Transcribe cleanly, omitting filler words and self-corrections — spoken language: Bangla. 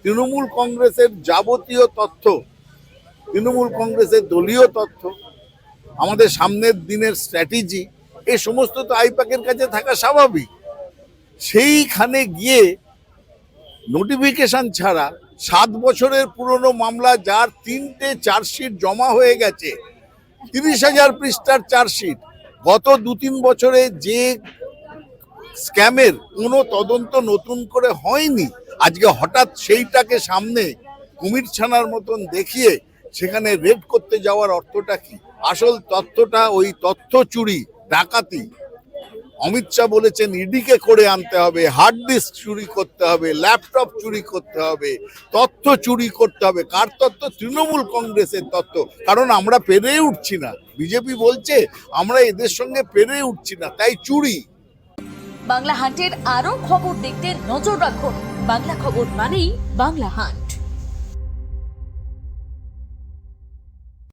তৃণমূল কংগ্রেসের যাবতীয় তথ্য, তৃণমূল কংগ্রেসের দলীয় তথ্য, আমাদের সামনের দিনের স্ট্র্যাটেজি, এই সমস্ত তো আইপ্যাকের কাছে থাকা স্বাভাবিক। সেইখানে গিয়ে নোটিফিকেশন ছাড়া 7 বছরের পুরনো মামলা, যার 3টে চার্জশিট জমা হয়ে গেছে, 30,000 পৃষ্ঠার চার্জশিট, গত 2-3 বছরে যে স্ক্যামের কোনো তদন্ত নতুন করে হয়নি, আজকে হঠাৎ সেইটাকে সামনে কুমির ছানার মতন দেখিয়ে সেখানে রেড করতে যাওয়ার অর্থটা কি? আসল তথ্যটা ওই তথ্য চুরি, ডাকাতি। অমিত শাহ বলেছেন ইডিকে করে আনতে হবে, হার্ড ডিস্ক চুরি করতে হবে, ল্যাপটপ চুরি করতে হবে, তথ্য চুরি করতে হবে। কার তথ্য? তৃণমূল কংগ্রেসের তথ্য। কারণ আমরা পেরে উঠছি না, বিজেপি বলছে আমরা এদের সঙ্গে পেরে উঠছি না, তাই চুরি। বাংলা হান্টের আরো খবর দেখতে নজর রাখুন। বাংলা খবর মানেই বাংলা হান্ট।